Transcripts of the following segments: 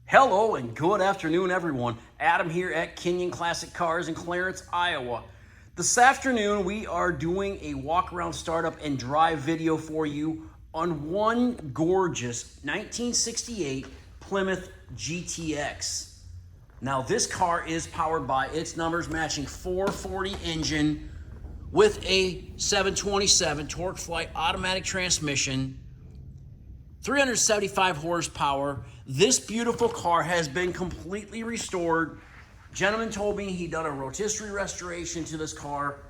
Hello and good afternoon, everyone. Adam here at Kinion Classic Cars in Clarence, Iowa. This afternoon, we are doing a walk-around startup and drive video for you on one gorgeous 1968 Plymouth GTX. Now, this car is powered by its numbers matching 440 engine with a 727 torque flight automatic transmission, 375 horsepower. This beautiful car has been completely restored. Gentleman told me he done a rotisserie restoration to this car.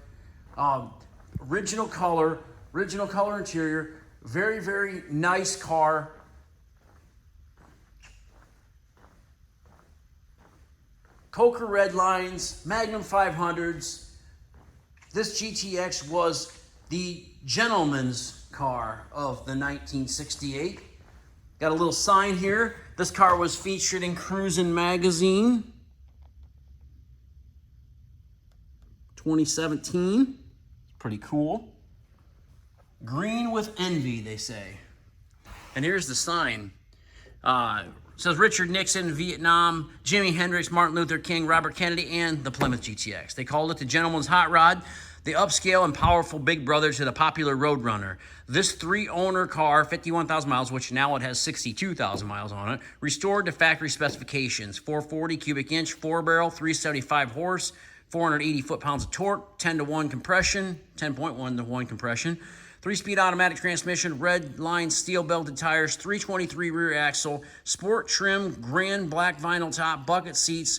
Original color interior. Very, very nice car. Coker red lines, Magnum 500s. This GTX was the gentleman's car of the 1968. Got a little sign here. This car was featured in Cruisin' Magazine 2017. Pretty cool. Green with envy, they say. And here's the sign. It says Richard Nixon, Vietnam, Jimi Hendrix, Martin Luther King, Robert Kennedy, and the Plymouth GTX. They called it the gentleman's hot rod, the upscale and powerful big brother to the popular Roadrunner. This three-owner car, 51,000 miles, which now it has 62,000 miles on it, restored to factory specifications. 440 cubic inch, 4-barrel, 375 horse, 480 foot-pounds of torque, 10-to-1 compression, 10.1-to-1 compression, 3-speed automatic transmission, red line steel belted tires, 323 rear axle, sport trim, grand black vinyl top, bucket seats,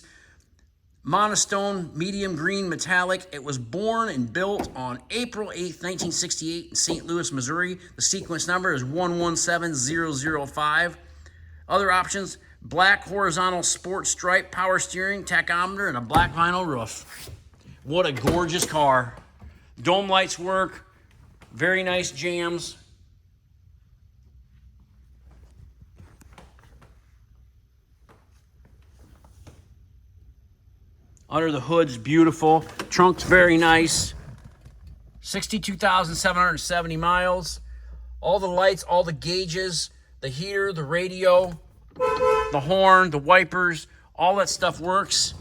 monostone, medium green metallic. It was born and built on April 8th, 1968 in St. Louis, Missouri. The sequence number is 117005. Other options, black horizontal sport stripe, power steering, tachometer, and a black vinyl roof. What a gorgeous car. Dome lights work. Very nice jams. Under the hood's beautiful. Trunk's very nice. 62,770 miles. All the lights, all the gauges, the heater, the radio, the horn, the wipers, all that stuff works.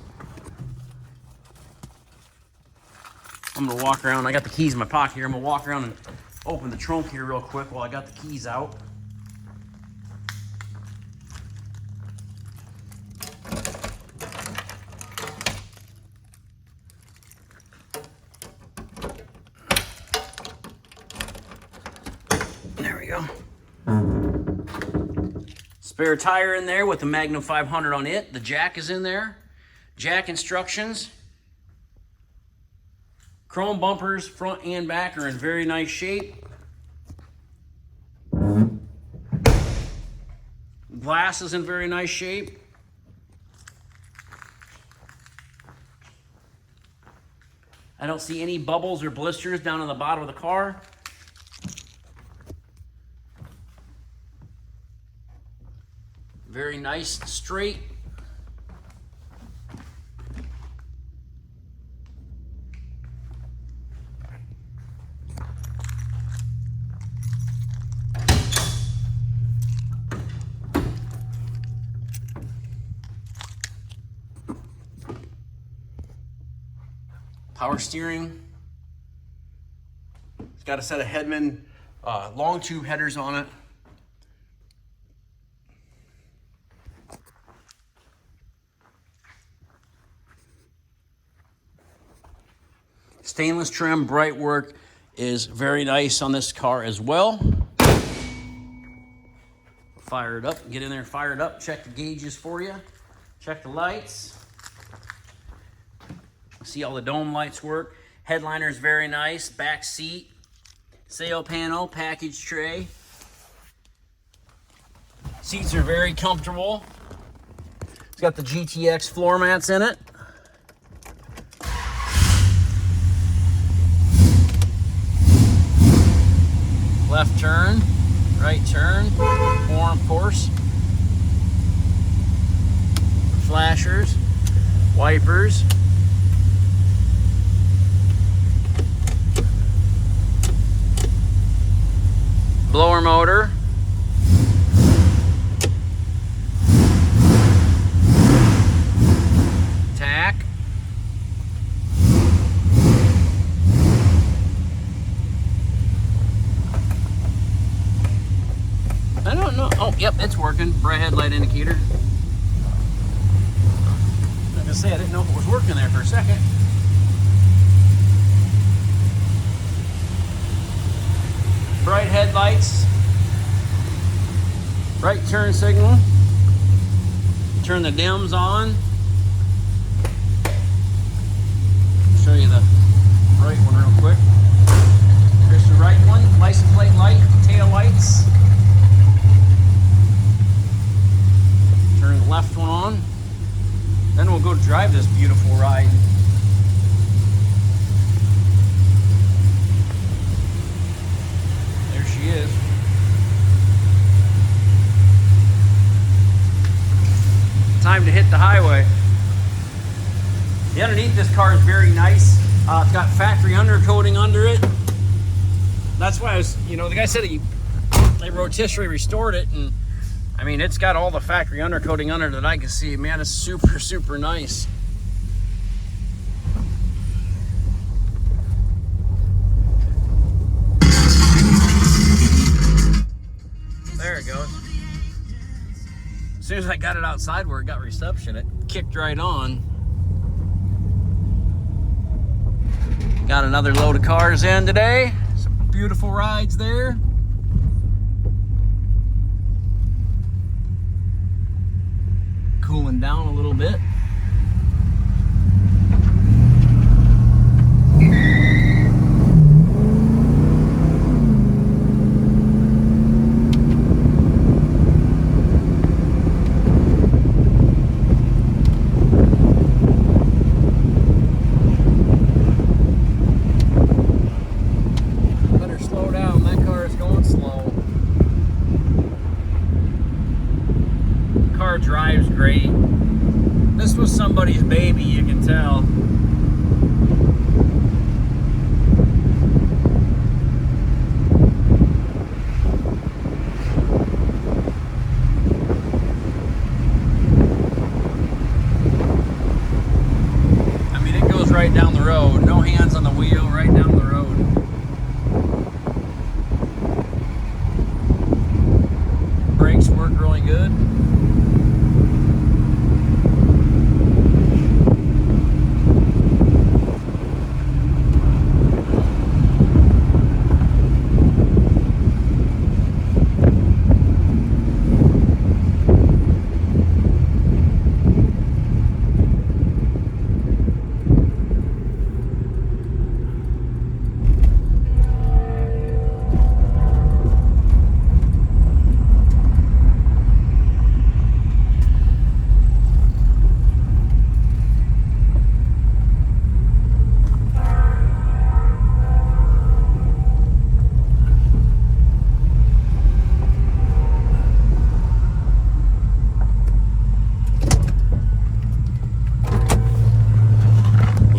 I'm gonna walk around. I got the keys in my pocket here. I'm gonna walk around and open the trunk here real quick while I got the keys out. There we go. Spare tire in there with the Magnum 500 on it. The jack is in there. Jack instructions. Chrome bumpers, front and back, are in very nice shape. Glass is in very nice shape. I don't see any bubbles or blisters down on the bottom of the car. Very nice, straight. Power steering. It's got a set of Hedman long tube headers on it. Stainless trim, bright work is very nice on this car as well. Fire it up, get in there and fire it up. Check the gauges for you. Check the lights. See all the dome lights work. Headliner is very nice. Back seat, sail panel, package tray. Seats are very comfortable. It's got the GTX floor mats in it. Left turn, right turn, horn, of course. Flashers, wipers. Blower motor. it's working. Bright headlight indicator. I was gonna say, I didn't know if it was working there for a second. Bright headlights. Right turn signal. Turn the dims on. Show you the right one real quick. Here's the right one. License plate light, tail lights. Turn the left one on. Then we'll go drive this beautiful ride. There she is. Time to hit the highway. The underneath this car is very nice. It's got factory undercoating under it. That's why I was, you know, the guy said they rotisserie restored it, and I mean, it's got all the factory undercoating under it that I can see. Man, it's super, super nice. There it goes. As soon as I got it outside where it got reception, it kicked right on. Got another load of cars in today. Some beautiful rides there. Cooling down a little bit. Drives great. This was somebody's baby, you can tell. I mean, it goes right down the road. No hands on the wheel, right down the road. Brakes work really good.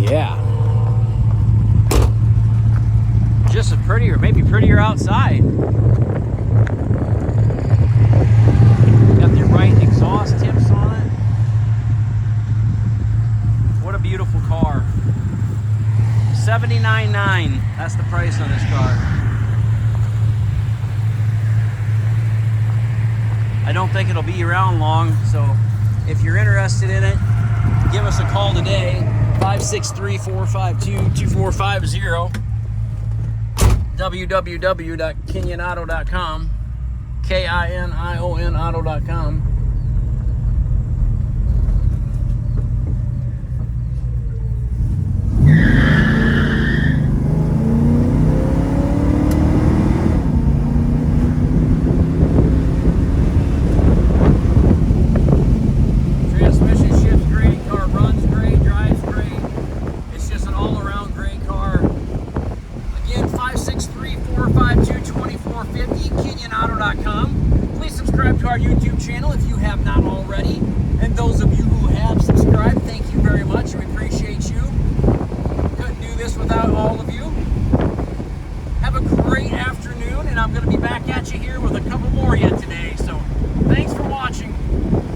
Yeah. Just as pretty, or maybe prettier outside. Got the right exhaust tips on it. What a beautiful car. $79,900. That's the price on this car. I don't think it'll be around long, so if you're interested in it, give us a call today. 563-452-2450. www.kinionauto.com. KINION auto.com. Transmission shifts great, car runs great, drives great. It's just an all-around great car. Again, 563-452-2450, KinionAuto.com. Please subscribe to our YouTube channel if you have not already. And those of you who have subscribed, thank you very much. We appreciate you. Couldn't do this without all of you. Have a great afternoon, and I'm going to be back at you here with